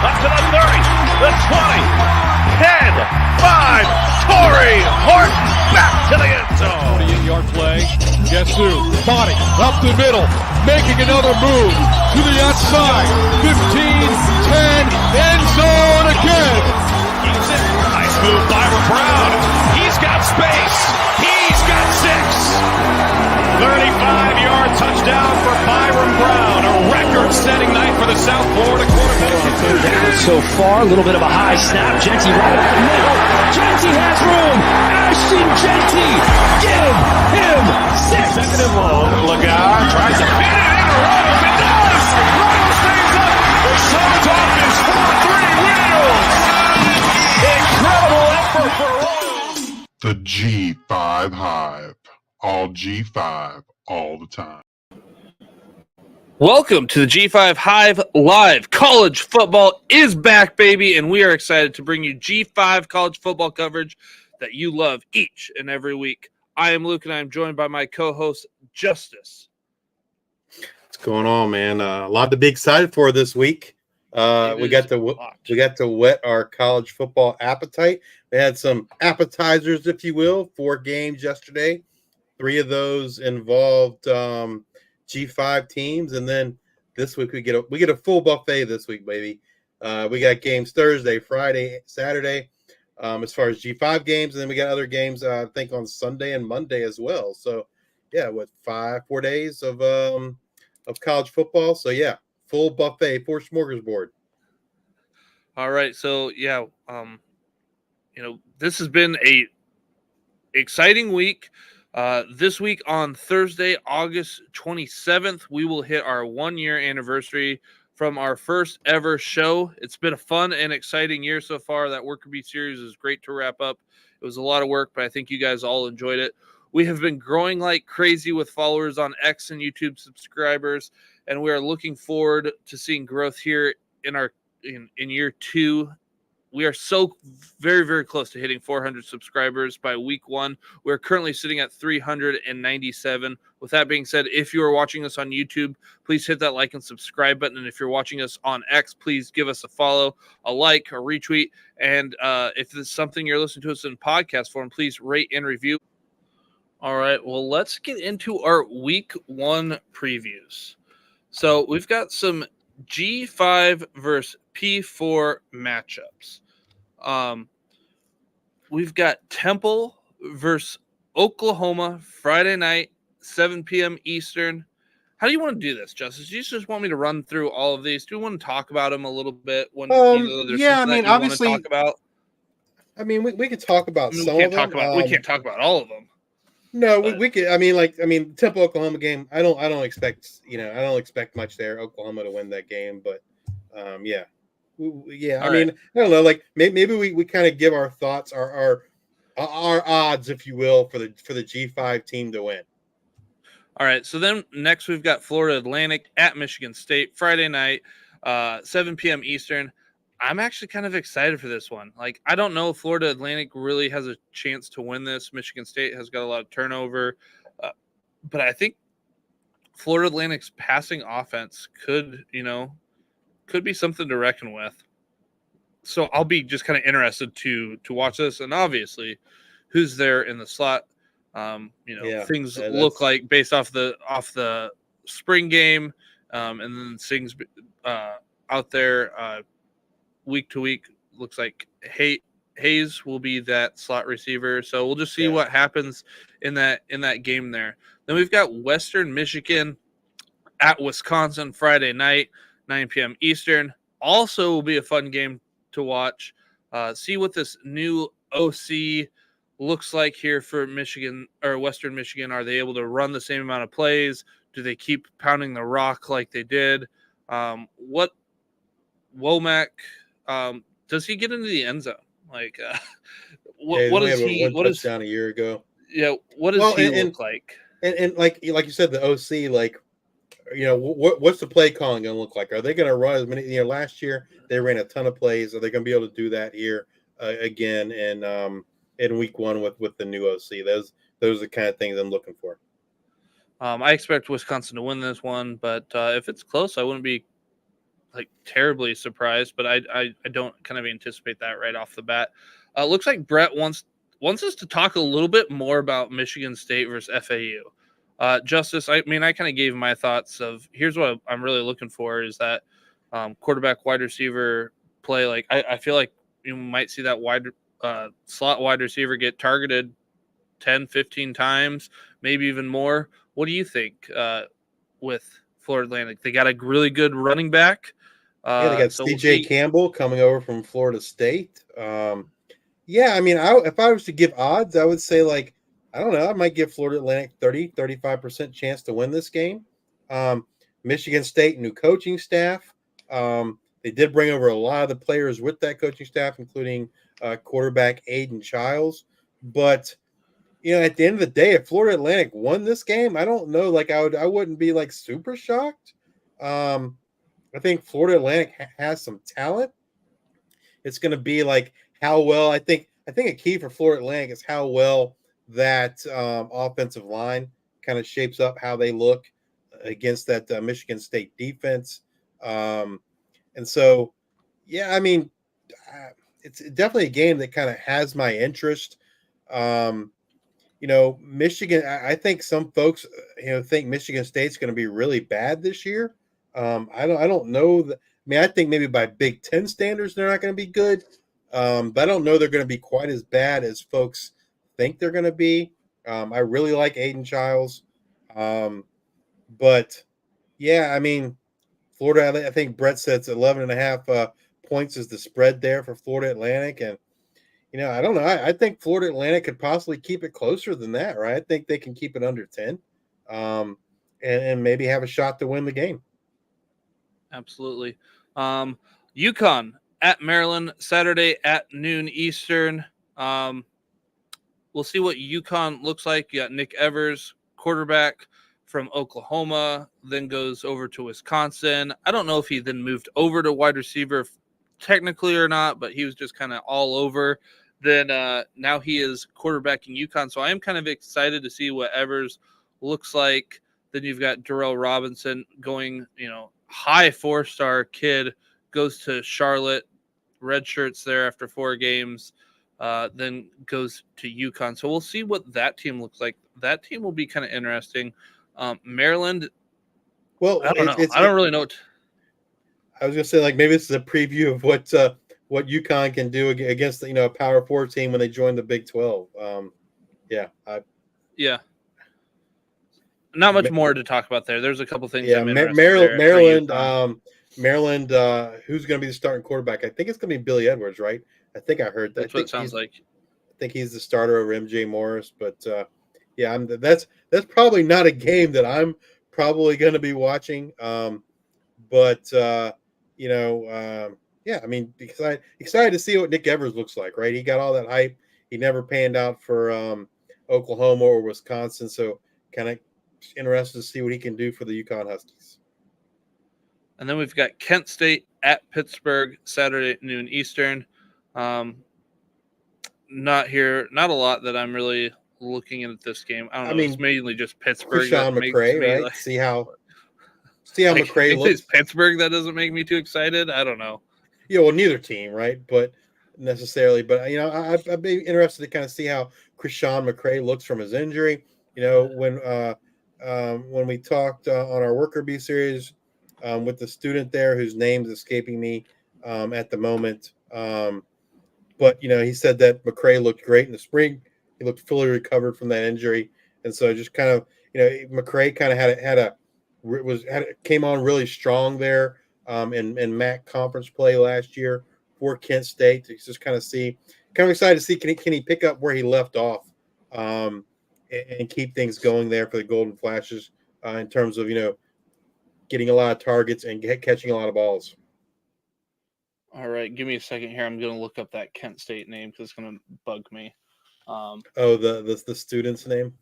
up to the 30, the 20, 10, 5, Torrey Horton back to the end zone. 48-yard play. Guess who? Body up the middle, making another move to the outside. 15, 10, end zone again. Keeps it. Nice move by Brown. He's got space. He's got 6. 35-yard touchdown for Byron Brown. A record-setting night for the South Florida quarterback. Down so far, a little bit of a high snap. Genty right up the middle. Genty has room. Ashton Genty, give him 6. Second and long. Lagar tries to fit it in. Ramos, it does. Ramos stays up. The Suns offense 4-3 wins. Incredible effort for Ramos. The G5 Hive. All G5, all the time. Welcome to the G5 Hive Live. College football is back, baby, and we are excited to bring you G5 college football coverage that you love each and every week. I am Luke, and I am joined by my co-host, Justice. What's going on, man? A lot to be excited for this week. We got to whet our college football appetite. We had some appetizers, if you will, 4 games yesterday. 3 of those involved G5 teams, and then this week we get a full buffet this week, baby. We got games Thursday, Friday, Saturday, as far as G5 games, and then we got other games I think on Sunday and Monday as well. So yeah, 4 days of college football. So yeah, full buffet, 4 smorgasbord. All right, so yeah, this has been a exciting week. This week on Thursday, August 27th, we will hit our 1-year anniversary from our first ever show. It's been a fun and exciting year so far. That Worker Bee series is great to wrap up. It was a lot of work, but I think you guys all enjoyed it. We have been growing like crazy with followers on X and YouTube subscribers, and we are looking forward to seeing growth here in year 2. We are so very, very close to hitting 400 subscribers by week 1. We're currently sitting at 397. With that being said, if you are watching us on YouTube, please hit that like and subscribe button. And if you're watching us on X, please give us a follow, a like, a retweet. And if this is something you're listening to us in podcast form, please rate and review. All right, well, let's get into our week 1 previews. So we've got some G5 versus P4 matchups. We've got Temple versus Oklahoma Friday night, 7 p.m. Eastern. How do you want to do this, Justice? Do you just want me to run through all of these? Do you want to talk about them a little bit? Obviously, want to talk about. I mean, we could talk about some of them. We can't talk about all of them. No, we could. Temple Oklahoma game. I don't expect much there. Oklahoma to win that game, but yeah. I mean, I don't know. Like maybe we kind of give our thoughts, our odds, if you will, for the G5 team to win. All right. So then next we've got Florida Atlantic at Michigan State Friday night, 7 p.m. Eastern. I'm actually kind of excited for this one. Like, I don't know if Florida Atlantic really has a chance to win this. Michigan State has got a lot of turnover, but I think Florida Atlantic's passing offense could be something to reckon with. So I'll be just kind of interested to watch this, and obviously, who's there in the slot? Things look like based off the spring game, and then things out there week to week. Looks like Hayes will be that slot receiver. So we'll just see what happens in that game there. Then we've got Western Michigan at Wisconsin Friday night, 9 p.m. Eastern. Also will be a fun game to watch. See what this new OC looks like here for Michigan or Western Michigan. Are they able to run the same amount of plays? Do they keep pounding the rock like they did? What Womack, does he get into the end zone? Like, what is he? What is down a year ago? Yeah, what does he look like? And like you said, the OC, like, what's the play calling going to look like? Are they going to run as many? Last year they ran a ton of plays. Are they going to be able to do that here again in week 1 with the new OC? Those are the kind of things I'm looking for. I expect Wisconsin to win this one, but if it's close, I wouldn't be like terribly surprised, but I don't kind of anticipate that right off the bat. Looks like Brett wants us to talk a little bit more about Michigan State versus FAU. Justice, I mean, I kind of gave my thoughts of here's what I'm really looking for is that quarterback wide receiver play. Like I feel like you might see that slot wide receiver get targeted 10, 15 times, maybe even more. What do you think with Florida Atlantic? They got a really good running back. Yeah, they got So CJ Campbell coming over from Florida State. Yeah, I mean, if I was to give odds, I would say, like, I don't know, I might give Florida Atlantic 35% chance to win this game. Michigan State, new coaching staff. They did bring over a lot of the players with that coaching staff, including quarterback Aiden Childs. But, at the end of the day, if Florida Atlantic won this game, I don't know, like, I wouldn't be, like, super shocked. I think Florida Atlantic has some talent. It's going to be like how well I think a key for Florida Atlantic is how well that offensive line kind of shapes up how they look against that Michigan State defense. And so, yeah, I mean, it's definitely a game that kind of has my interest. Michigan, I think some folks, think Michigan State's going to be really bad this year. I don't know that. I mean, I think maybe by Big Ten standards, they're not going to be good. But I don't know they're going to be quite as bad as folks think they're going to be. I really like Aiden Childs. But yeah, I mean, Florida, I think Brett said it's 11.5 points is the spread there for Florida Atlantic. And, I don't know. I think Florida Atlantic could possibly keep it closer than that, right? I think they can keep it under 10 and maybe have a shot to win the game. Absolutely. UConn at Maryland, Saturday at noon Eastern. We'll see what UConn looks like. You got Nick Evers, quarterback from Oklahoma, then goes over to Wisconsin. I don't know if he then moved over to wide receiver technically or not, but he was just kind of all over. Then now he is quarterbacking UConn. So I am kind of excited to see what Evers looks like. Then you've got Darrell Robinson going, high 4-star kid, goes to Charlotte, red shirts there after 4 games, then goes to UConn. So we'll see what that team looks like. That team will be kind of interesting. Maryland, well, I don't know. I don't really know. I was going to say, like, maybe this is a preview of what UConn can do against a Power 4 team when they join the Big 12. Yeah. Not much more to talk about there. There's a couple things. Yeah, Maryland. Who's going to be the starting quarterback? I think it's going to be Billy Edwards, right? I think I heard that. That's what it sounds like. I think he's the starter over MJ Morris. But yeah, that's probably not a game that I'm probably going to be watching. Yeah, I mean, because I'm excited to see what Nick Evers looks like, right? He got all that hype. He never panned out for Oklahoma or Wisconsin, so kind of interested to see what he can do for the UConn Huskies. And then we've got Kent State at Pittsburgh, Saturday at noon Eastern. Not a lot that I'm really looking at this game. I don't know. It's mainly just Pittsburgh. Sean McCray, right? Like, see how McCray looks. It's Pittsburgh that doesn't make me too excited. I don't know. Yeah, well, neither team, right? But necessarily. But I'd be interested to kind of see how Krishawn McCray looks from his injury. When we talked on our Worker Bee series with the student there whose name's escaping me at the moment. But he said that McCray looked great in the spring. He looked fully recovered from that injury, and so just kind of McCray kind of came on really strong there in MAC conference play last year for Kent State. To just kind of excited to see can he pick up where he left off and keep things going there for the Golden Flashes in terms of getting a lot of targets and catching a lot of balls. All right, give me a second here. I'm going to look up that Kent State name because it's going to bug me. The student's name?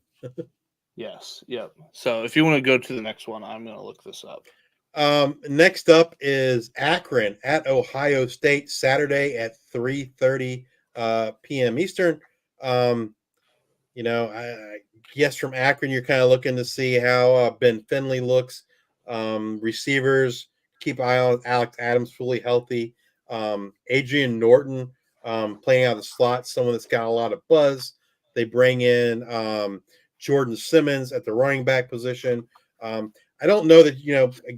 Yes. Yep. So if you want to go to the next one, I'm going to look this up. Next up is Akron at Ohio State, Saturday at 3:30 p.m. Eastern. I guess from Akron, you're kind of looking to see how Ben Finley looks. Receivers, keep an eye on Alex Adams fully healthy. Adrian Norton playing out of the slot, someone that's got a lot of buzz. They bring in Jordan Simmons at the running back position. I don't know that,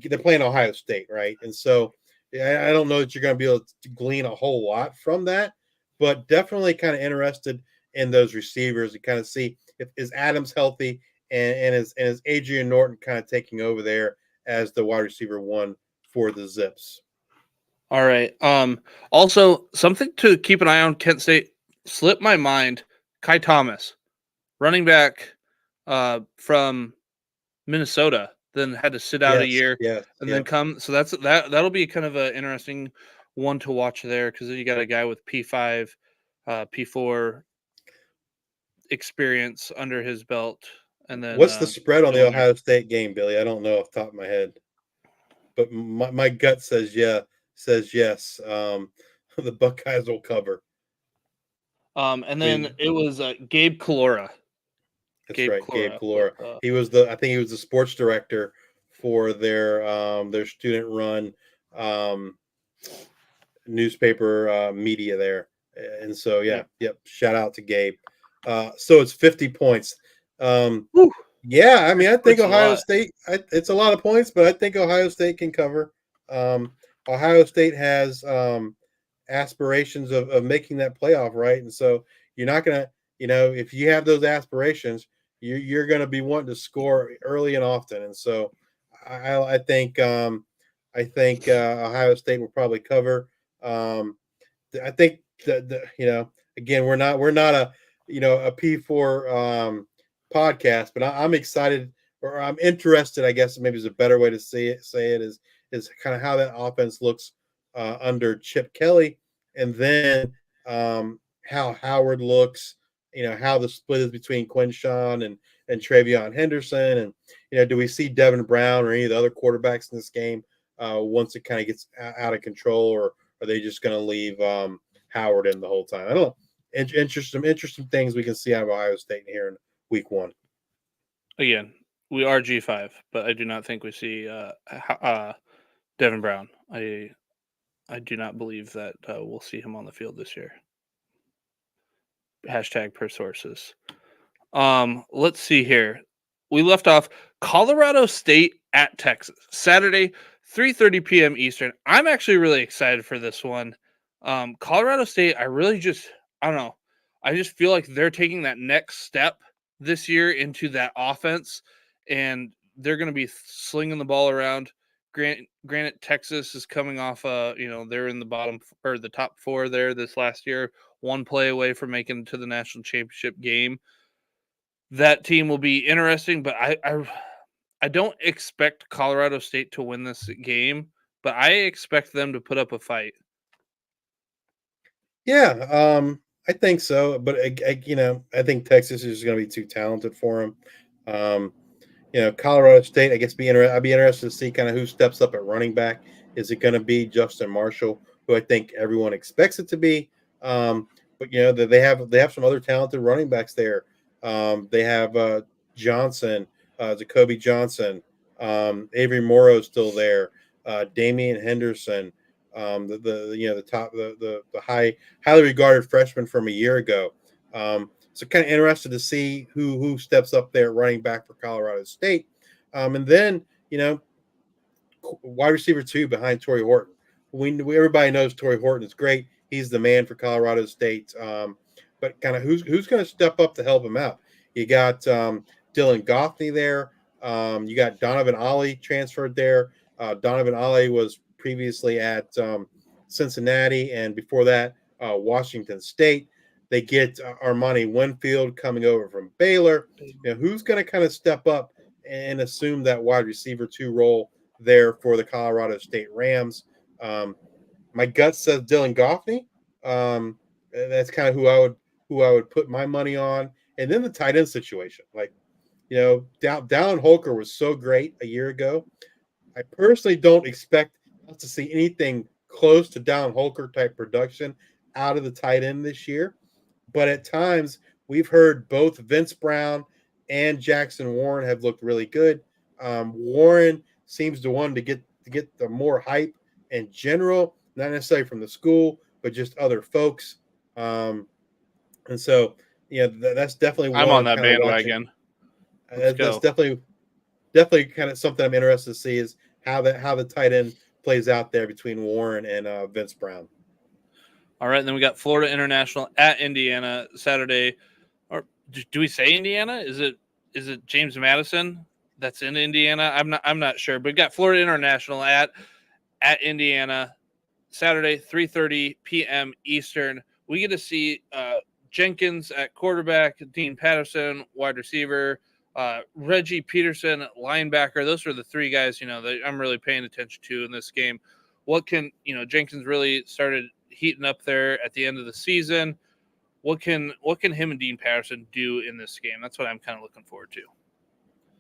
they're playing Ohio State, right? And so I don't know that you're going to be able to glean a whole lot from that, but definitely kind of interested in those receivers to kind of see if is Adams healthy and is Adrian Norton kind of taking over there as the wide receiver one for the Zips. All right. Also, something to keep an eye on, Kent State slipped my mind. Kai Thomas, running back from Minnesota, then had to sit out a year and then come. So that'll be kind of an interesting one to watch there, because you got a guy with P5, P4 experience under his belt. And then what's the spread on the Ohio State game, Billy? I don't know off the top of my head, but my gut says yes. The Buckeyes will cover. And then it was Gabe Kalora. That's right, Gabe Kalora. I think he was the sports director for their student run newspaper media there. And so yep. Shout out to Gabe. So it's 50 points. Yeah, I mean, I think Ohio State, it's a lot of points, but I think Ohio State can cover. Ohio State has aspirations of making that playoff, right? And so you're not going to, if you have those aspirations, you're going to be wanting to score early and often. And so I think Ohio State will probably cover. I think that again, we're not a a P4 podcast, but I'm excited, or I'm interested, I guess maybe is a better way to say it is kind of how that offense looks under Chip Kelly, and then how Howard looks, how the split is between Quinshawn and Travion Henderson, and do we see Devin Brown or any of the other quarterbacks in this game once it kind of gets out of control, or are they just going to leave Howard in the whole time? I don't know. Interesting things we can see out of Ohio State here in week 1. Again, we are G5, but I do not think we see Devin Brown. I do not believe that we'll see him on the field this year. # per sources. Let's see here. We left off Colorado State at Texas, Saturday, 3:30 p.m. Eastern. I'm actually really excited for this one. Colorado State, I don't know. I just feel like they're taking that next step this year into that offense, and they're going to be slinging the ball around. Granted, Texas is coming off they're in the bottom or the top 4 there this last year, one play away from making it to the national championship game. That team will be interesting, but I don't expect Colorado State to win this game, but I expect them to put up a fight. Yeah, I think so, but I think Texas is going to be too talented for them. Colorado State, I guess I'd be interested to see kind of who steps up at running back. Is it going to be Justin Marshall, who I think everyone expects it to be? But they have some other talented running backs there. They have Johnson, Jacoby Johnson, Avery Morrow's still there, Damian Henderson, the highly regarded freshman from a year ago. So kind of interested to see who steps up there running back for Colorado State. And then, wide receiver 2 behind Torrey Horton. Everybody knows Torrey Horton is great. He's the man for Colorado State. But kind of who's going to step up to help him out? You got Dylan Goffney there. You got Donovan Ollie transferred there. Donovan Ollie was previously at Cincinnati, and before that, Washington State. They get Armani Winfield coming over from Baylor. Who's going to kind of step up and assume that wide receiver 2 role there for the Colorado State Rams? My gut says Dylan Goffney. That's kind of who I would put my money on. And then the tight end situation, Dallin Holker was so great a year ago. I personally don't expect us to see anything close to Dallin Holker type production out of the tight end this year. But at times, we've heard both Vince Brown and Jackson Warren have looked really good. Warren seems to want to get to get the more hype in general, not necessarily from the school, but just other folks. And so, that's definitely I'm one on I'm that kind of watching. bandwagon. Let's That's go. definitely kind of something I'm interested to see is how the tight end plays out there between Warren and Vince Brown. All right, and then we got Florida International at Indiana Saturday. Or do we say Indiana? Is it James Madison that's in Indiana? I'm not sure. But we got Florida International at Indiana Saturday, 3:30 p.m. Eastern. We get to see Jenkins at quarterback, Dean Patterson wide receiver, Reggie Peterson linebacker. Those are the three guys that I'm really paying attention to in this game. What can Jenkins really started heating up there at the end of the season? What can him and Dean Patterson do in this game? That's what I'm kind of looking forward to.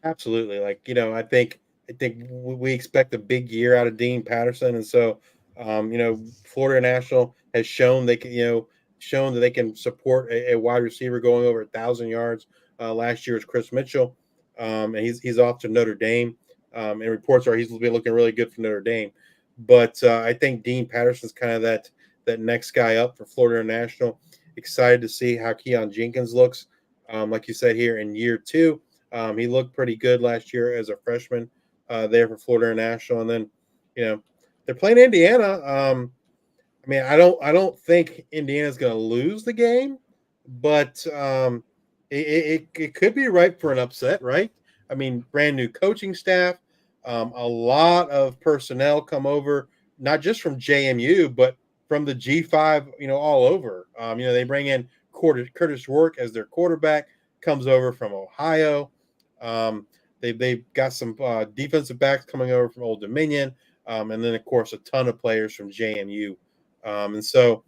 Absolutely. I think we expect a big year out of Dean Patterson. And so, Florida National has shown they can, shown that they can support a wide receiver going over 1,000 yards. Last year was Chris Mitchell. And he's off to Notre Dame. And reports are he's been looking really good for Notre Dame. But I think Dean Patterson's kind of that next guy up for Florida National. Excited to see how Keon Jenkins looks. Like you said here in year 2. He looked pretty good last year as a freshman there for Florida International, and then they're playing Indiana. I don't think Indiana's going to lose the game, but it could be ripe for an upset, right? Brand new coaching staff, a lot of personnel come over, not just from JMU, but from the G5, all over. They bring in Curtis Rourke as their quarterback, comes over from Ohio. They've got some defensive backs coming over from Old Dominion, and then of course a ton of players from JMU. And so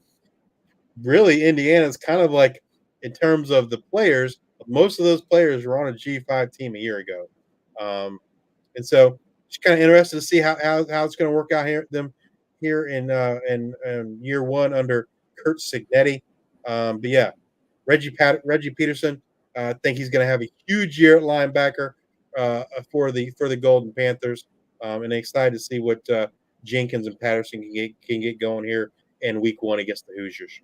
really Indiana's kind of like, in terms of the players, most of those players were on a G5 team a year ago. And so just kind of interested to see how it's going to work out here in year 1 under Kurt Signetti. But yeah, Reggie Peterson. I think he's going to have a huge year at linebacker for the Golden Panthers, and excited to see what Jenkins and Patterson can get going here in Week 1 against the Hoosiers.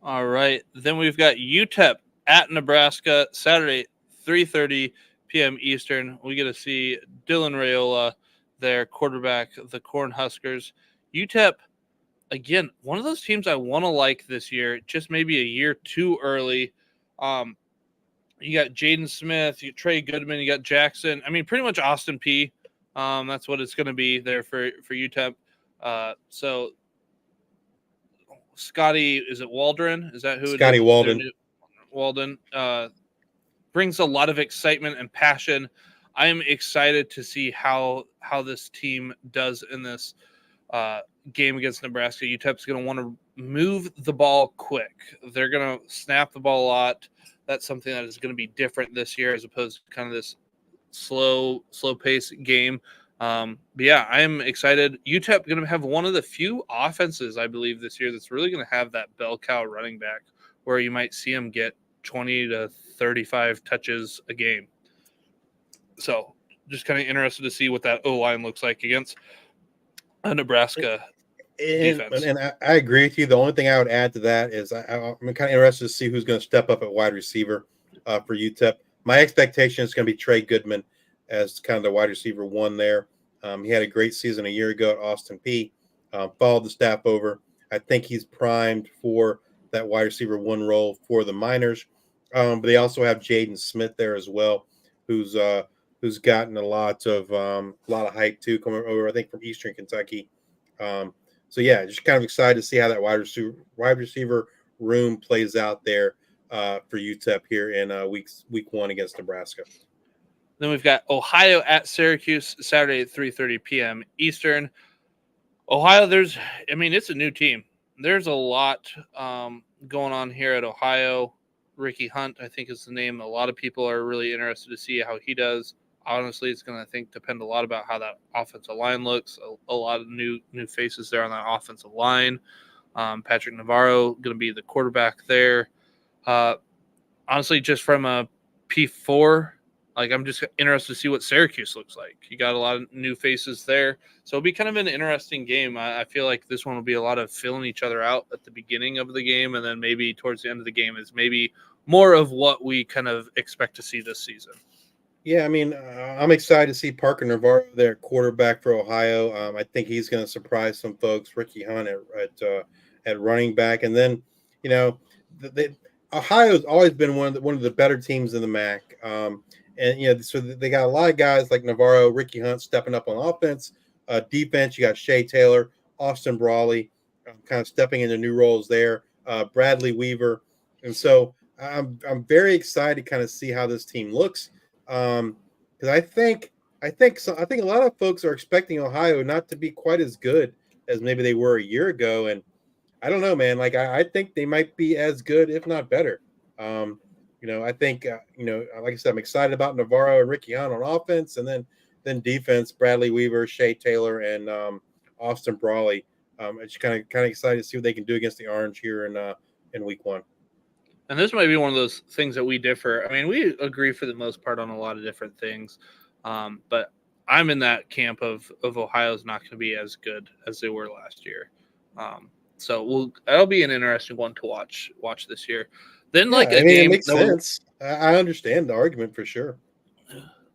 All right, then we've got UTEP at Nebraska Saturday, 3:30 p.m. Eastern. We get to see Dylan Raiola, their quarterback, the Cornhuskers. UTEP. Again, one of those teams I want to like this year, just maybe a year too early. You got Jaden Smith, you got Trey Goodman, you got Jackson. Pretty much Austin P. That's what it's going to be there for UTEP. So Scotty, is it Waldron? Is that who Scotty it is? Walden. Walden brings a lot of excitement and passion. I am excited to see how this team does in this game against Nebraska. UTEP's going to want to move the ball quick. They're going to snap the ball a lot. That's something that is going to be different this year as opposed to kind of this slow pace game. But yeah, I am excited. UTEP going to have one of the few offenses, I believe, this year that's really going to have that bell cow running back where you might see them get 20 to 35 touches a game. So just kind of interested to see what that O-line looks like against a Nebraska defense. And I agree with you. The only thing I would add to that is I'm kind of interested to see who's going to step up at wide receiver for UTEP. My expectation is going to be Trey Goodman as kind of the wide receiver 1 there. He had a great season a year ago at Austin P. Followed the staff over. I think he's primed for that wide receiver 1 role for the Miners. But they also have Jaden Smith there as well, who's gotten a lot of hype too, coming over, I think, from Eastern Kentucky. So yeah, just kind of excited to see how that wide receiver room plays out there for UTEP here in week 1 against Nebraska. Then we've got Ohio at Syracuse Saturday at 3:30 p.m. Eastern. Ohio, it's a new team. There's a lot going on here at Ohio. Ricky Hunt, I think, is the name. A lot of people are really interested to see how he does. Honestly, it's going to, depend a lot about how that offensive line looks. A lot of new faces there on that offensive line. Patrick Navarro going to be the quarterback there. Honestly, just from a P4 Like, I'm just interested to see what Syracuse looks like. You got a lot of new faces there. So it'll be kind of an interesting game. I feel like this one will be a lot of filling each other out at the beginning of the game, and then maybe towards the end of the game is maybe more of what we kind of expect to see this season. Yeah, I mean, I'm excited to see Parker Navarro there, quarterback for Ohio. I think he's going to surprise some folks. Ricky Hunt at running back, and then Ohio's always been one of the better teams in the MAC. And so they got a lot of guys like Navarro, Ricky Hunt stepping up on offense. Defense, you got Shea Taylor, Austin Brawley, kind of stepping into new roles there. Bradley Weaver, and so I'm very excited to kind of see how this team looks. Because I think a lot of folks are expecting Ohio not to be quite as good as maybe they were a year ago, and I don't know, man. Like I think they might be as good, if not better. I think like I said, I'm excited about Navarro and Ricky Hunt on offense, and then defense, Bradley Weaver, Shea Taylor, and Austin Brawley. It's kind of excited to see what they can do against the Orange here in week 1. And this might be one of those things that we differ. I mean, we agree for the most part on a lot of different things, but I'm in that camp of Ohio's not going to be as good as they were last year. So that'll be an interesting one to watch this year. Then it makes sense. I understand the argument for sure.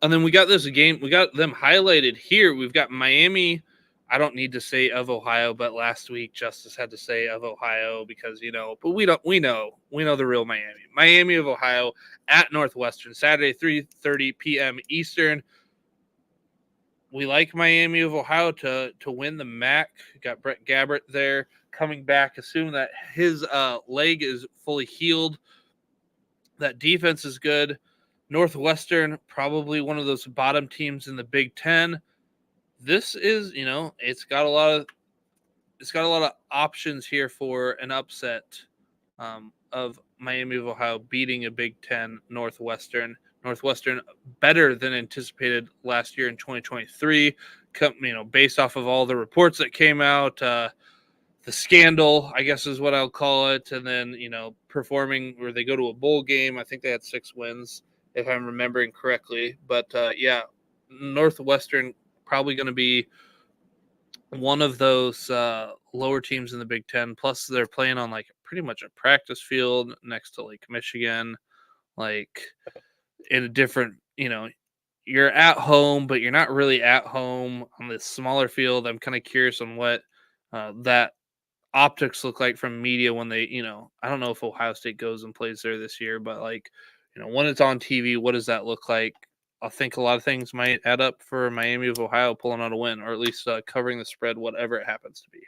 And then we got this game. We got them highlighted here. We've got Miami. I don't need to say of Ohio, but last week Justice had to say of Ohio because but we know the real Miami of Ohio at Northwestern Saturday 3:30 p.m. Eastern. We like Miami of Ohio to win the MAC. Got Brett Gabbert there coming back, assuming that his leg is fully healed. That defense is good. Northwestern, probably one of those bottom teams in the Big Ten. This is, it's got a lot of options here for an upset of Miami of Ohio beating a Big Ten Northwestern. Northwestern better than anticipated last year in 2023, based off of all the reports that came out, the scandal, I guess is what I'll call it, and then performing where they go to a bowl game. I think they had 6 wins if I'm remembering correctly, but Northwestern probably going to be one of those lower teams in the Big Ten. Plus, they're playing on like pretty much a practice field next to Lake Michigan, like in a different, you're at home, but you're not really at home on this smaller field. I'm kind of curious on what that optics look like from media when they, I don't know if Ohio State goes and plays there this year, but when it's on TV, what does that look like? I think a lot of things might add up for Miami of Ohio pulling out a win, or at least covering the spread, whatever it happens to be.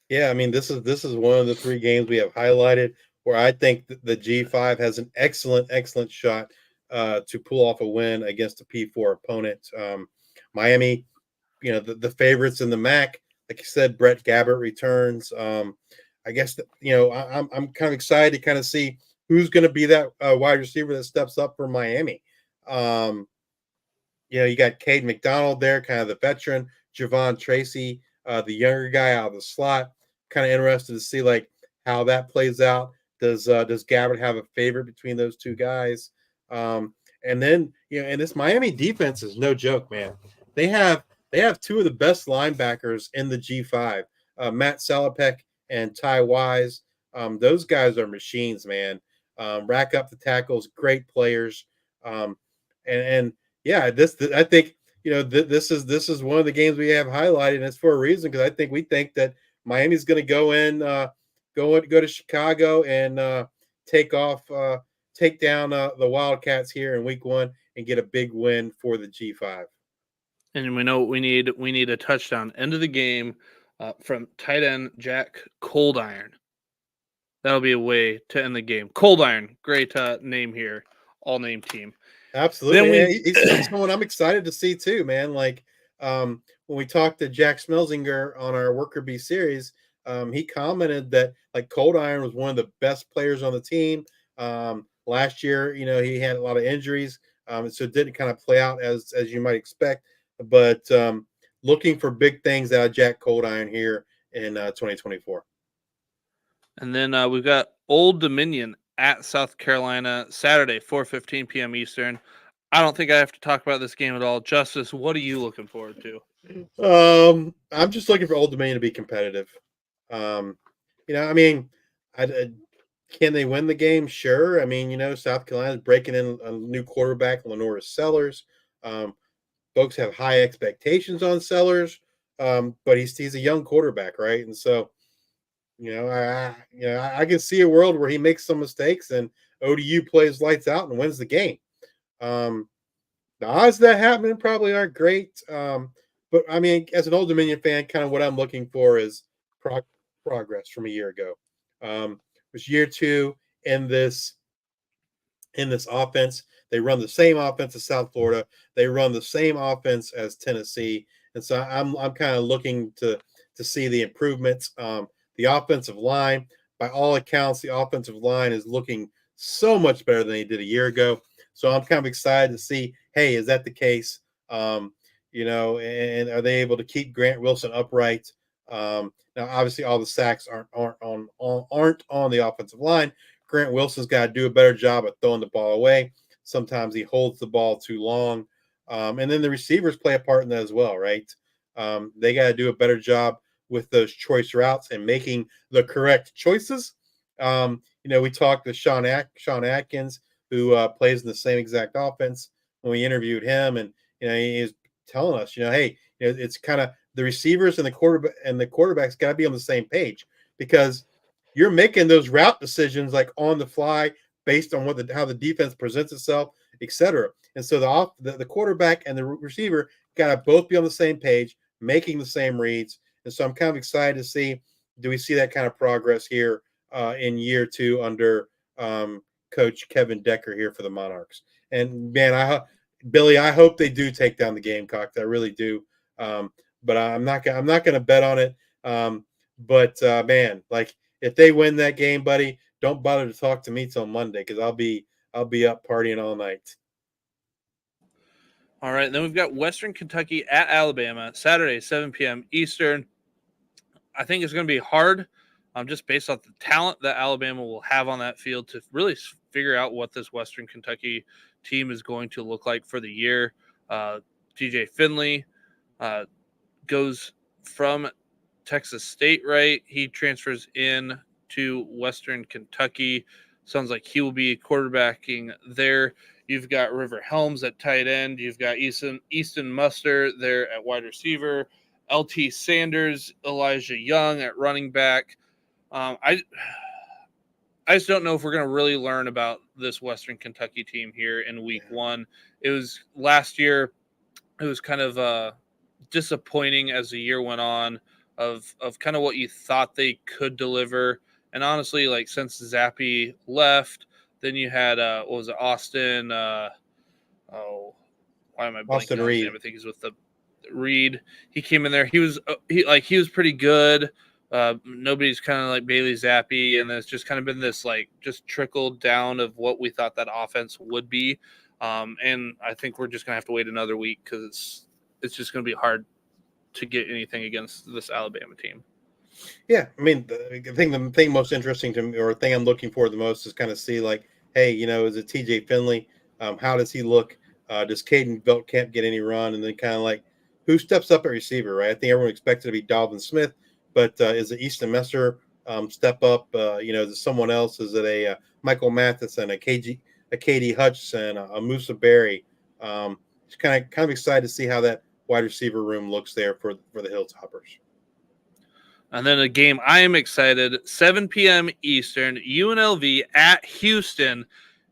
Yeah, I mean, this is one of the 3 games we have highlighted where I think the G5 has an excellent shot to pull off a win against a P4 opponent. Miami, the favorites in the MAC, like you said, Brett Gabbert returns. I guess I'm kind of excited to kind of see who's going to be that wide receiver that steps up for Miami. You got Cade McDonald there, kind of the veteran, Javon Tracy, the younger guy out of the slot. Kind of interested to see like how that plays out. Does Gabbert have a favorite between those 2 guys? And then and this Miami defense is no joke, man. They have 2 of the best linebackers in the G5, Matt Salopek and Ty Wise. Those guys are machines, man. Rack up the tackles, great players. I think this is one of the games we have highlighted, and it's for a reason because I think we think that Miami's going to go to Chicago and take down the Wildcats here in week 1 and get a big win for the G5. And we know what we need. We need a touchdown end of the game from tight end Jack Cold Iron. That'll be a way to end the game. Cold Iron, great name here, all name team. Absolutely. He's someone I'm excited to see too, man. Like when we talked to Jack Smelzinger on our Worker Bee series, he commented that like Cold Iron was one of the best players on the team. Last year, he had a lot of injuries, so it didn't kind of play out as you might expect. But looking for big things out of Jack Cold Iron here in 2024. And then we've got Old Dominion at South Carolina Saturday, 4:15 p.m. Eastern. I don't think I have to talk about this game at all. Justice, what are you looking forward to? I'm just looking for Old Dominion to be competitive. I mean, can they win the game? Sure. I mean, South Carolina's breaking in a new quarterback, Lenora Sellers. Folks have high expectations on Sellers, but he's a young quarterback, right? And so, I can see a world where he makes some mistakes and ODU plays lights out and wins the game. The odds of that happening probably aren't great. But I mean, as an Old Dominion fan, kind of what I'm looking for is progress from a year ago. It was year 2 in this offense. They run the same offense as South Florida. They run the same offense as Tennessee, and so I'm kind of looking to see the improvements. The offensive line, by all accounts, the offensive line is looking so much better than they did a year ago. So I'm kind of excited to see, hey, is that the case? And are they able to keep Grant Wilson upright? Now, obviously, all the sacks aren't on the offensive line. Grant Wilson's got to do a better job at throwing the ball away. Sometimes he holds the ball too long, and then the receivers play a part in that as well, right? They got to do a better job with those choice routes and making the correct choices. We talked to Sean Atkins, who plays in the same exact offense, when we interviewed him, and he is telling us, hey, it's kind of the receivers and the quarterbacks got to be on the same page, because you're making those route decisions like on the fly based on how the defense presents itself, etc. And so the quarterback and the receiver got to both be on the same page, making the same reads. And so I'm kind of excited to see, do we see that kind of progress here in year 2 under Coach Kevin Decker here for the Monarchs. And man, Billy, I hope they do take down the Gamecocks. I really do. But I'm not going to bet on it. Man, like, if they win that game, buddy, don't bother to talk to me till Monday, because I'll be up partying all night. All right, then we've got Western Kentucky at Alabama, Saturday, 7 p.m. Eastern. I think it's going to be hard, just based off the talent that Alabama will have on that field, to really figure out what this Western Kentucky team is going to look like for the year. TJ Finley goes from Texas State, right? He transfers in to Western Kentucky. Sounds like he will be quarterbacking there. You've got River Helms at tight end. You've got Easton Muster there at wide receiver. LT Sanders, Elijah Young at running back. I just don't know if we're going to really learn about this Western Kentucky team here in week 1. It was last year. It was kind of disappointing as the year went on, of kind of what you thought they could deliver. And honestly, like, since Zappy left, then you had what was it, Austin? Why am I blanking Austin on his Reed. name? I think he's with the Reed. He came in there. He was pretty good. Nobody's kind of like Bailey Zappi, and it's just kind of been this like just trickled down of what we thought that offense would be. And I think we're just gonna have to wait another week, because it's just gonna be hard to get anything against this Alabama team. Yeah, I mean, the thing most interesting to me, or thing I'm looking for the most, is kind of see, like, hey, is it TJ Finley? How does he look? Does Caden Veltkamp get any run? And then kind of like, who steps up at receiver, right? I think everyone expected to be Dalvin Smith, but is it Easton Messer step up? Is it someone else? Is it a Michael Matheson, a Katie Hutchinson, a Musa Berry? Just kind of excited to see how that wide receiver room looks there for the Hilltoppers. And then a game I am excited, 7 p.m. Eastern, UNLV at Houston.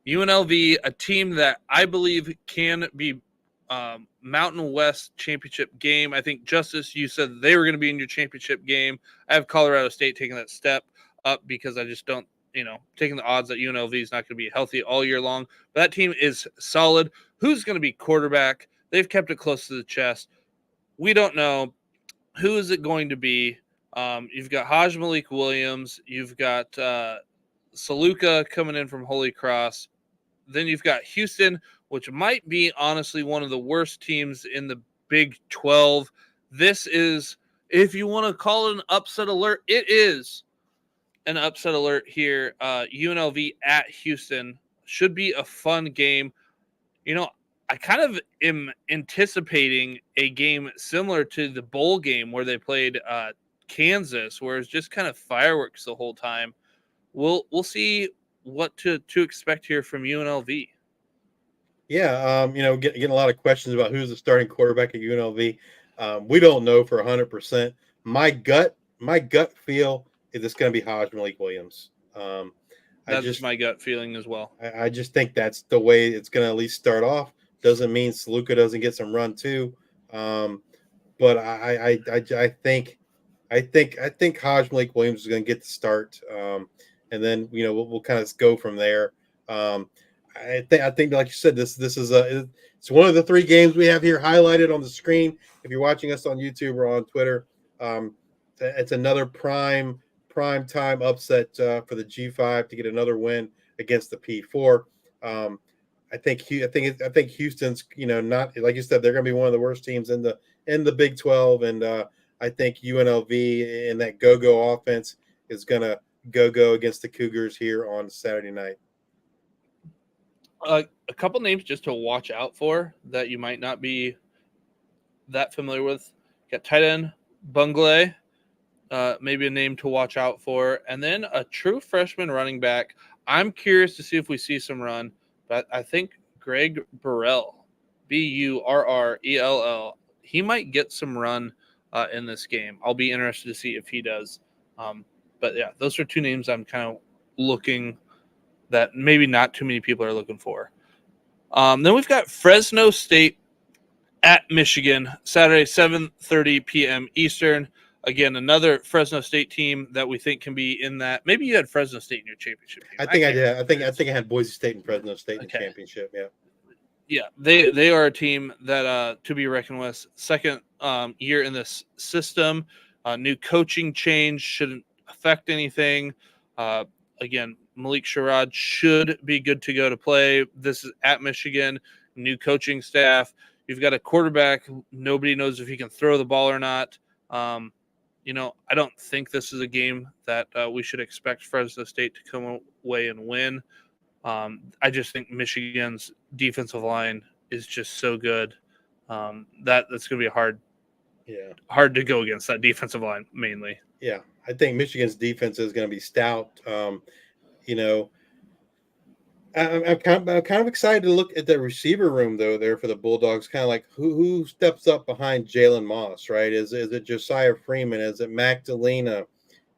UNLV, a team that I believe can be Mountain West championship game. I think, Justice, you said they were going to be in your championship game. I have Colorado State taking that step up, because I just don't, taking the odds that UNLV is not going to be healthy all year long. But that team is solid. Who's going to be quarterback? They've kept it close to the chest. We don't know. Who is it going to be? You've got Haj Malik Williams. You've got Saluka coming in from Holy Cross. Then you've got Houston, which might be honestly one of the worst teams in the Big 12. This is, if you want to call it an upset alert, it is an upset alert here. UNLV at Houston should be a fun game. I kind of am anticipating a game similar to the bowl game where they played Kansas, where it's just kind of fireworks the whole time. We'll see what to expect here from UNLV. Yeah, getting a lot of questions about who's the starting quarterback at UNLV. We don't know for 100%. My gut feel is it's going to be Hodge Malik Williams. That's my gut feeling as well. I just think that's the way it's going to at least start off. Doesn't mean Saluka doesn't get some run too, but I think Hodge Malik Williams is going to get the start, and then we'll kind of go from there. I think like you said, this is it's one of the 3 games we have here highlighted on the screen. If you're watching us on YouTube or on Twitter, it's another prime time upset for the G5 to get another win against the P4. I think Houston's not, like you said, they're going to be one of the worst teams in the Big 12, and I think UNLV in that go offense is going to go against the Cougars here on Saturday night. A couple names just to watch out for that you might not be that familiar with. Got tight end Bungley, maybe a name to watch out for, and then a true freshman running back. I'm curious to see if we see some run, but I think Greg Burrell, Burrell, he might get some run in this game. I'll be interested to see if he does. But yeah, those are 2 names I'm kind of looking that maybe not too many people are looking for. Then we've got Fresno State at Michigan, Saturday, 7:30 p.m. Eastern. Again, another Fresno State team that we think can be in that. Maybe you had Fresno State in your championship team. I think I did. I think I had Boise State and Fresno State in the championship. Yeah. Yeah, they are a team that to be reckoned with. Second year in this system, new coaching change shouldn't affect anything. Again, Malik Sherrod should be good to go to play. This is at Michigan, new coaching staff. You've got a quarterback. Nobody knows if he can throw the ball or not. I don't think this is a game that we should expect Fresno State to come away and win. I just think Michigan's defensive line is just so good that's going to be hard to go against that defensive line mainly. Yeah, I think Michigan's defense is going to be stout. I'm kind of excited to look at the receiver room though there for the Bulldogs. Kind of like who steps up behind Jalen Moss, right? Is it Josiah Freeman? Is it Mac Delina?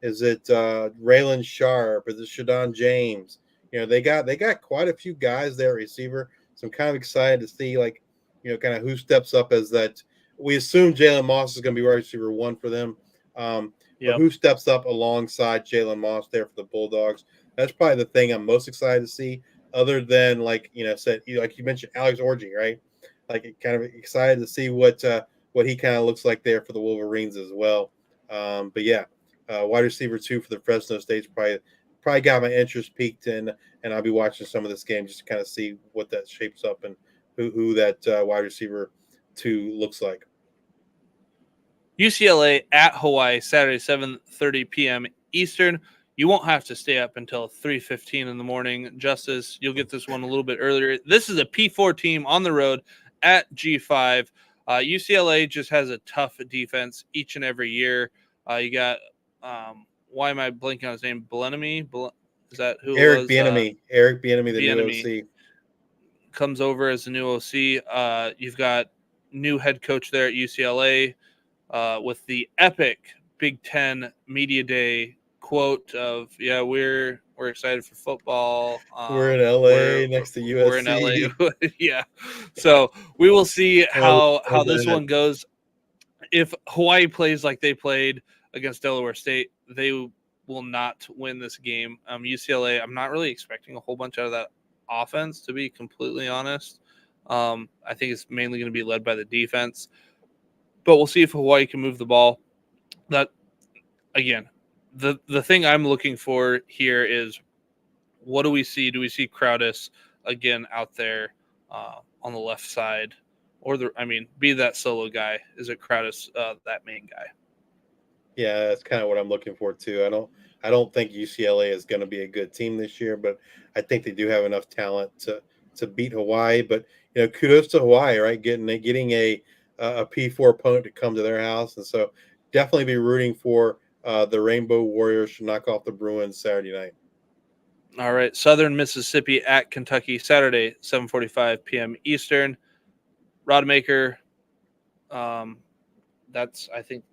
Is it Raylan Sharp? Is it Shadon James? They got quite a few guys there at receiver. So I'm kind of excited to see kind of who steps up as that. We assume Jalen Moss is going to be wide receiver 1 for them. But who steps up alongside Jalen Moss there for the Bulldogs? That's probably the thing I'm most excited to see, other than like you mentioned, Alex Orji, right? Like kind of excited to see what he kind of looks like there for the Wolverines as well. But yeah, wide receiver 2 for the Fresno State's probably got my interest peaked in, and I'll be watching some of this game just to kind of see what that shapes up and who that wide receiver 2 looks like. UCLA at Hawaii, Saturday, 7:30 p.m. Eastern. You won't have to stay up until 3:15 in the morning. Justice, you'll get this one a little bit earlier. This is a P4 team on the road at G5. UCLA just has a tough defense each and every year. You got, why am I blanking on his name? Blenemy? Is that who Eric it was? Bieniemy. Eric Bieniemy, the new OC. Comes over as the new OC. You've got new head coach there at UCLA with the epic Big Ten Media Day quote of, we're excited for football. We're in LA next to USC. We're in LA. Yeah. So we will see how this one goes. If Hawaii plays like they played against Delaware State, they will not win this game. UCLA, I'm not really expecting a whole bunch out of that offense, to be completely honest. I think it's mainly going to be led by the defense. But we'll see if Hawaii can move the ball. That, again, the thing I'm looking for here is, what do we see? Do we see Crowdis again out there on the left side? Or be that solo guy. Is it Crowdis, that main guy? Yeah, that's kind of what I'm looking for too. I don't think UCLA is going to be a good team this year, but I think they do have enough talent beat Hawaii. But kudos to Hawaii, right? Getting a P4 opponent to come to their house, and so definitely be rooting for the Rainbow Warriors to knock off the Bruins Saturday night. All right, Southern Mississippi at Kentucky Saturday, 7:45 p.m. Eastern. Rodemaker, that's I think.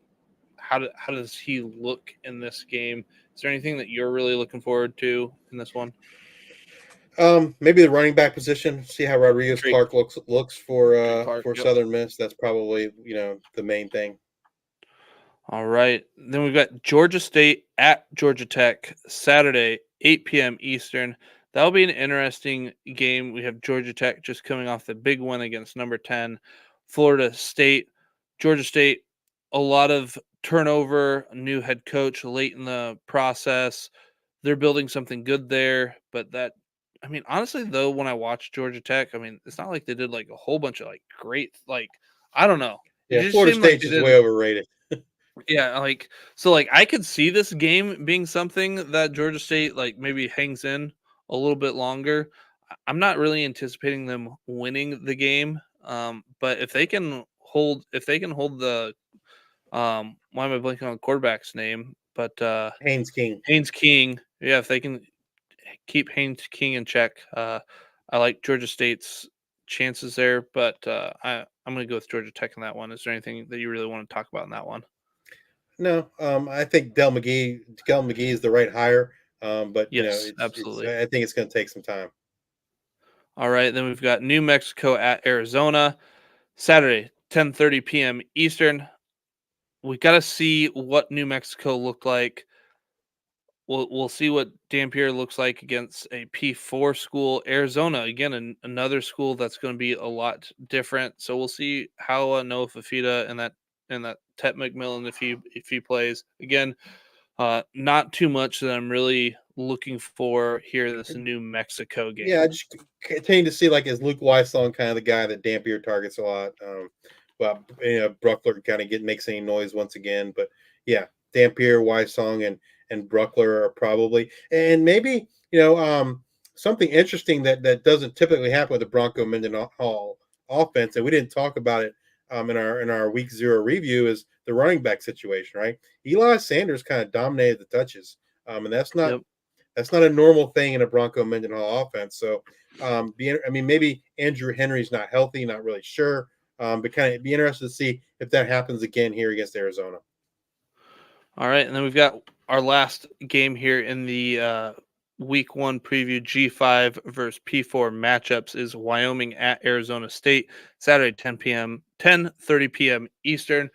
How does he look in this game? Is there anything that you're really looking forward to in this one? Maybe the running back position. See how Rodriguez Clark looks for Clark, yep. Southern Miss. That's probably the main thing. All right, then we've got Georgia State at Georgia Tech Saturday, 8 p.m. Eastern. That'll be an interesting game. We have Georgia Tech just coming off the big win against number 10, Florida State. Georgia State, a lot of turnover, new head coach late in the process. They're building something good there, but honestly though, when I watch Georgia Tech, it's not like they did like a whole bunch of like great, like, I don't know. Yeah, Florida State's just way overrated. Yeah, I could see this game being something that Georgia State like maybe hangs in a little bit longer. I'm not really anticipating them winning the game, but if they can hold the why am I blanking on the quarterback's name? But Haynes King. Yeah, if they can keep Haynes King in check, I like Georgia State's chances there. But I'm going to go with Georgia Tech in that one. Is there anything that you really want to talk about in that one? No, I think Del McGee is the right hire. But yes, absolutely. I think it's going to take some time. All right, then we've got New Mexico at Arizona, Saturday, 10:30 p.m. Eastern. We got to see what New Mexico looked like. We'll see what Dampier looks like against a P4 school. Arizona, again, another school that's going to be a lot different. So we'll see how Noah Fafita and that Tet McMillan if he plays again. Not too much that I'm really looking for here in this New Mexico game. Yeah, I just continue to see, like, is Luke Weissong kind of the guy that Dampier targets a lot. Well, Bruckler kind of makes any noise once again, but yeah, Dampier, Weissong, and Bruckler are probably, and maybe something interesting that doesn't typically happen with the Bronco Mendenhall offense, and we didn't talk about it in our week 0 review, is the running back situation, right? Eli Sanders kind of dominated the touches, and that's not. Yep. That's not a normal thing in a Bronco Mendenhall offense. So, maybe Andrew Henry's not healthy, not really sure, but kind of be interested to see if that happens again here against Arizona. All right, and then we've got our last game here in the Week 1 preview. G5 versus P4 matchups is Wyoming at Arizona State, Saturday, 10:30 p.m. Eastern.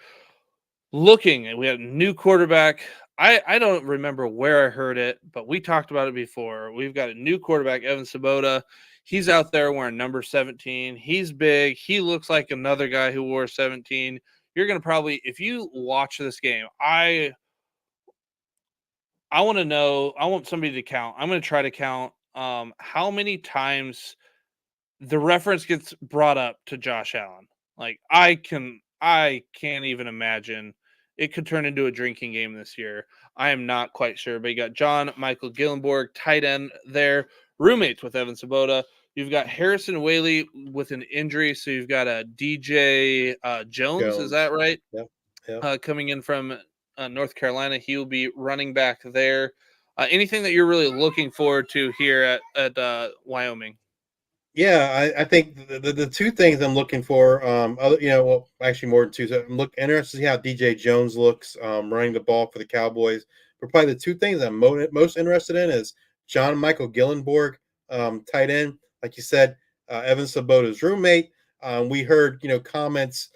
And we have a new quarterback. I don't remember where I heard it, but we talked about it before. We've got a new quarterback, Evan Sabota. He's out there wearing number 17. He's big. He looks like another guy who wore 17. You're going to probably, if you watch this game, I want to know, I want somebody to count. I'm going to try to count how many times the reference gets brought up to Josh Allen. Like, I can't even imagine. It could turn into a drinking game this year. I am not quite sure, but you got John Michael Gillenborg, tight end there, roommates with Evan Sabota. You've got Harrison Whaley with an injury, so you've got a DJ Jones. Is that right? Yep. Coming in from North Carolina, he will be running back there. Anything that you're really looking forward to here at Wyoming? Yeah, I think the two things I'm looking for, actually more than two. So I'm interested to see how DJ Jones looks running the ball for the Cowboys. But probably the two things I'm most interested in is John Michael Gillenborg, tight end. Like you said, Evan Sabota's roommate. We heard comments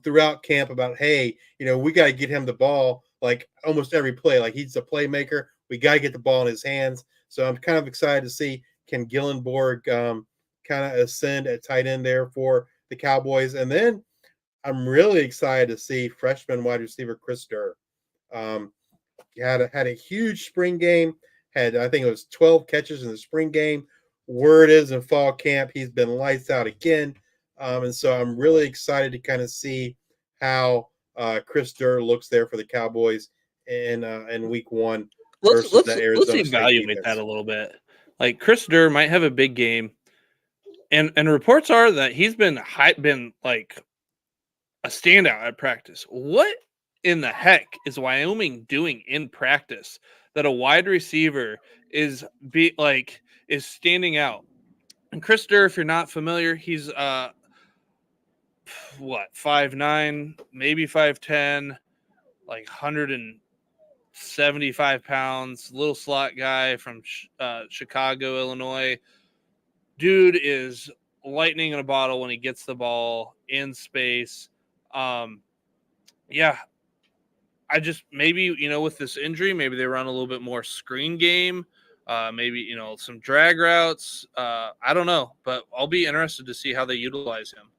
throughout camp about, hey, we got to get him the ball like almost every play. Like, he's a playmaker. We got to get the ball in his hands. So I'm kind of excited to see, can Gillenborg kind of ascend at tight end there for the Cowboys. And then I'm really excited to see freshman wide receiver Chris Durr. Had a huge spring game. I think it was 12 catches in the spring game. Word is in fall camp, he's been lights out again. And so I'm really excited to kind of see how Chris Durr looks there for the Cowboys in week 1. Let's evaluate that a little bit. Like, Chris Durr might have a big game. And reports are that he's been like a standout at practice. What in the heck is Wyoming doing in practice that a wide receiver is standing out? And Chris Durr, if you're not familiar, he's 5'9", maybe 5'10", like 175 pounds, little slot guy from Chicago, Illinois. Dude is lightning in a bottle when he gets the ball in space. Yeah, I just maybe with this injury, maybe they run a little bit more screen game. Maybe some drag routes. I don't know, but I'll be interested to see how they utilize him.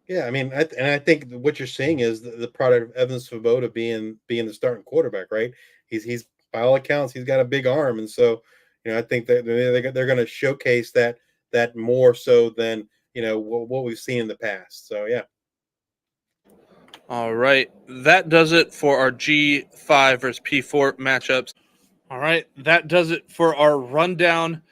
Yeah, I mean, I think what you're seeing is the product of Evan Svoboda being the starting quarterback, right? He's by all accounts he's got a big arm, and so I think that they're going to showcase that more so than what we've seen in the past. So yeah. All right, that does it for our G5 versus P4 matchups. All right, that does it for our rundown.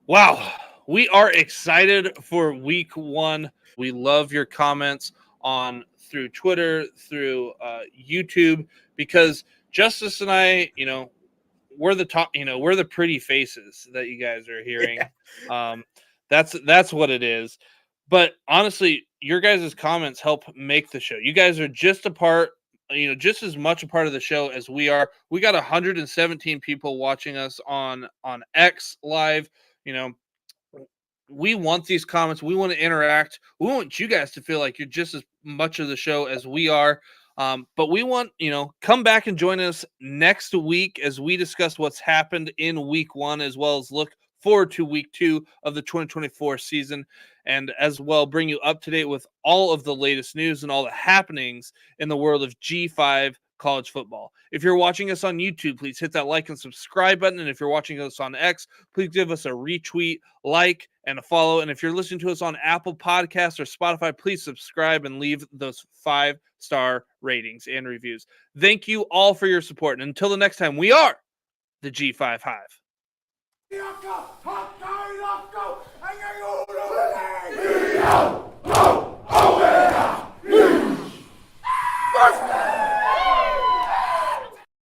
Wow, we are excited for week 1. We love your comments through Twitter, through YouTube, because Justice and I, we're the top, we're the pretty faces that you guys are hearing. Yeah. That's what it is. But honestly, your guys' comments help make the show. You guys are just just as much a part of the show as we are. We got 117 people watching us on X live. We want these comments. We want to interact. We want you guys to feel like you're just as much of the show as we are. But we want, come back and join us next week as we discuss what's happened in week 1, as well as look forward to week 2 of the 2024 season, and as well bring you up to date with all of the latest news and all the happenings in the world of G5 college football. If you're watching us on YouTube, please hit that like and subscribe button. And if you're watching us on X, please give us a retweet, like, and a follow. And if you're listening to us on Apple Podcasts or Spotify, please subscribe and leave those 5-star ratings and reviews. Thank you all for your support. And until the next time, we are the G5 Hive.